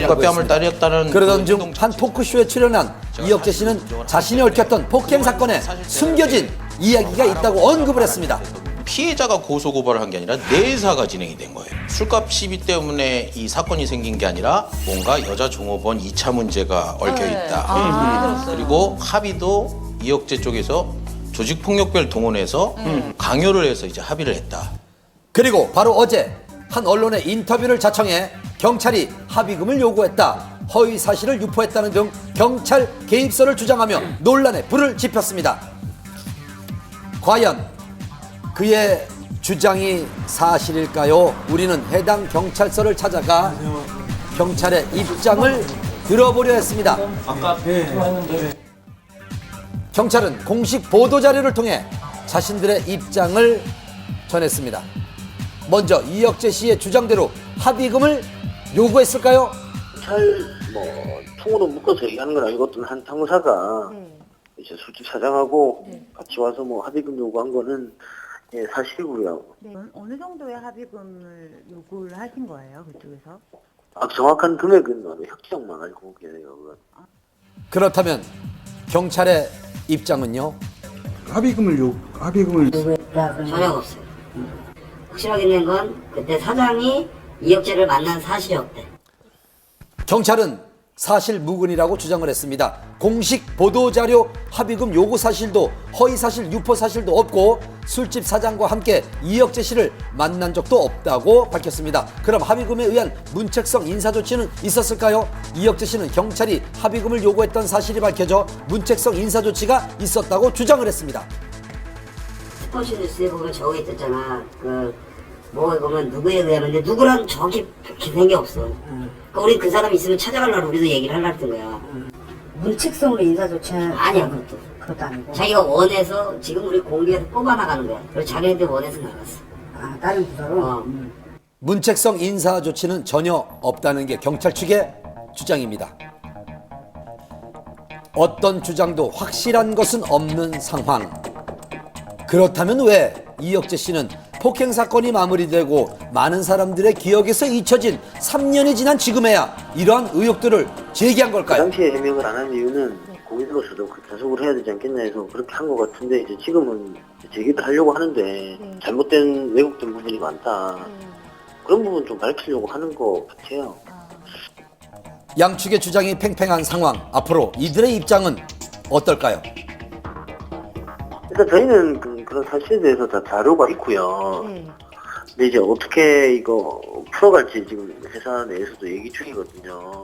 뺨을 때렸다는 그러던 중 한 토크쇼에 출연한 이혁재 씨는 자신이 얽혔던 폭행 사건에 숨겨진 이야기가 있다고 언급을 했습니다. 피해자가 고소고발을 한 게 아니라 내사가 진행이 된 거예요. 술값 시비 때문에 이 사건이 생긴 게 아니라 뭔가 여자 종업원 2차 문제가 얽혀 있다. 그리고 합의도 이혁재 쪽에서 조직폭력배를 동원해서 강요를 해서 이제 합의를 했다. 그리고 바로 어제 한 언론의 인터뷰를 자청해 경찰이 합의금을 요구했다, 허위 사실을 유포했다는 등 경찰 개입설을 주장하며 논란에 불을 지폈습니다. 과연 그의 주장이 사실일까요? 우리는 해당 경찰서를 찾아가 경찰의 입장을 들어보려 했습니다. 경찰은 공식 보도자료를 통해 자신들의 입장을 전했습니다. 먼저 이혁재 씨의 주장대로 합의금을 요구했을까요? 통으로 묶어서 얘기하는 건 아니고 어떤 한 상사가 이제 술집 사장하고 같이 와서 합의금 요구한 거는 사실이고요. 네. 어느 정도의 합의금을 요구를 하신 거예요, 그쪽에서? 정확한 금액은 혁정만 알고 계세요. 그렇다면 경찰의 입장은요? 합의금을 전혀 없어요. 확실하게 있는 건 그때 사장이 이혁재를 만난 사실이 없대. 경찰은 사실 무근이라고 주장을 했습니다. 공식 보도자료 합의금 요구 사실도 허위사실 유포 사실도 없고 술집 사장과 함께 이혁재 씨를 만난 적도 없다고 밝혔습니다. 그럼 합의금에 의한 문책성 인사조치는 있었을까요? 이혁재 씨는 경찰이 합의금을 요구했던 사실이 밝혀져 문책성 인사조치가 있었다고 주장을 했습니다. 스포츠 뉴스에 보면 저기 있었잖아. 뭐에 보면 누구에 의하는데 누구랑 정확히 기생이 없어. 그러니까 우리 그 사람 있으면 찾아가려고 우리도 얘기를 하려고 했던 거야. 문책성으로 인사조치는 아니야, 그것도 아니고. 자기가 원해서 지금 우리 공개해서 뽑아나가는 거야. 그래서 자기네들 원해서 나갔어. 다른 부서로? 문책성 인사 조치는 전혀 없다는 게 경찰 측의 주장입니다. 어떤 주장도 확실한 것은 없는 상황. 그렇다면 왜 이혁재 씨는 폭행 사건이 마무리되고 많은 사람들의 기억에서 잊혀진 3년이 지난 지금에야 이러한 의혹들을 제기한 그 걸까요? 당시에 해명을 안 한 이유는 공인으로서도 자석을 해야 되지 않겠냐 해서 그렇게 한 것 같은데 이제 지금은 제기를 하려고 하는데 잘못된 왜곡된 부분이 많다. 그런 부분 좀 밝히려고 하는 것 같아요. 양측의 주장이 팽팽한 상황. 앞으로 이들의 입장은 어떨까요? 일단 저희는 그런 사실에 대해서 다 자료가 있고요. 근데 이제 어떻게 이거 풀어갈지 지금 회사 내에서도 얘기 중이거든요.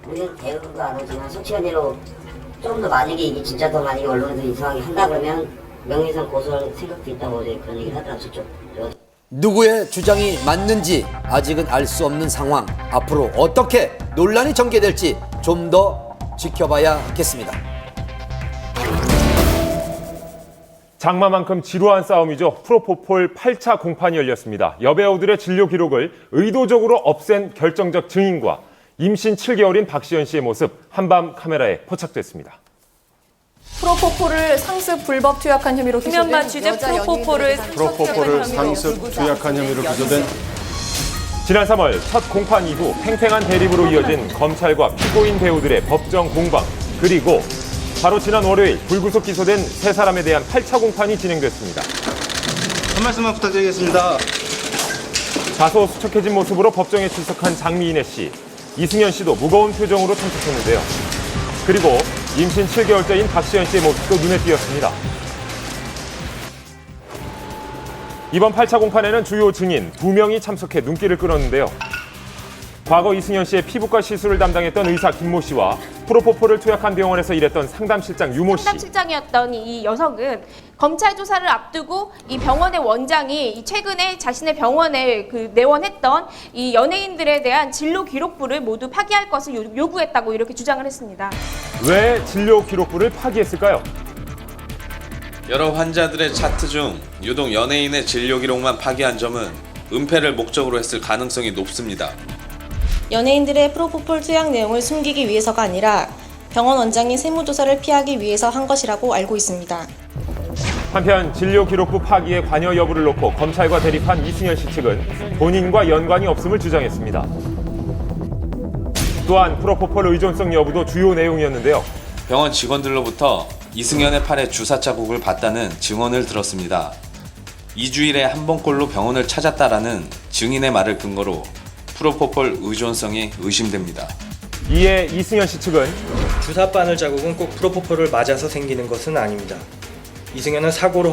우리는 대응도 안 하지만 솔직한 대로 좀 더 만약에 이게 진짜 더 만약에 언론에서 이상하게 한다 그러면 명예훼손 고소할 생각도 있다고 어제 그런 얘기를 하더라고요. 저쪽. 누구의 주장이 맞는지 아직은 알 수 없는 상황. 앞으로 어떻게 논란이 전개될지 좀 더 지켜봐야겠습니다. 장마만큼 지루한 싸움이죠. 프로포폴 8차 공판이 열렸습니다. 여배우들의 진료 기록을 의도적으로 없앤 결정적 증인과 임신 7개월인 박시연 씨의 모습 한밤 카메라에 포착됐습니다. 프로포폴을 상습 불법 투약한 혐의로 수면만 취재 프로포폴을 상습 투약한 혐의로 기소된 지난 3월 첫 공판 이후 팽팽한 대립으로 이어진 검찰과 피고인 배우들의 법정 공방. 그리고 바로 지난 월요일 불구속 기소된 세 사람에 대한 8차 공판이 진행됐습니다. 한 말씀만 부탁드리겠습니다. 다소 수척해진 모습으로 법정에 출석한 장미인혜 씨, 이승현 씨도 무거운 표정으로 참석했는데요. 그리고 임신 7개월째인 박시연 씨의 모습도 눈에 띄었습니다. 이번 8차 공판에는 주요 증인 2명이 참석해 눈길을 끌었는데요. 과거 이승현 씨의 피부과 시술을 담당했던 의사 김모 씨와 프로포폴을 투약한 병원에서 일했던 상담실장 유모 씨. 상담실장이었던 이 여성은 검찰 조사를 앞두고 이 병원의 원장이 최근에 자신의 병원에 내원했던 이 연예인들에 대한 진료 기록부를 모두 파기할 것을 요구했다고 이렇게 주장을 했습니다. 왜 진료 기록부를 파기했을까요? 여러 환자들의 차트 중 유독 연예인의 진료 기록만 파기한 점은 은폐를 목적으로 했을 가능성이 높습니다. 연예인들의 프로포폴 투약 내용을 숨기기 위해서가 아니라 병원 원장이 세무조사를 피하기 위해서 한 것이라고 알고 있습니다. 한편 진료 기록부 파기의 관여 여부를 놓고 검찰과 대립한 이승현 씨 측은 본인과 연관이 없음을 주장했습니다. 또한 프로포폴 의존성 여부도 주요 내용이었는데요. 병원 직원들로부터 이승현의 팔에 주사 자국을 봤다는 증언을 들었습니다. 2주일에 한 번꼴로 병원을 찾았다라는 증인의 말을 근거로 프로포폴 의존성이 의심됩니다. 이에 이승현 씨 측은 주사 바늘 자국은 꼭 프로포폴을 맞아서 생기는 것은 아닙니다. 이승현은 사고로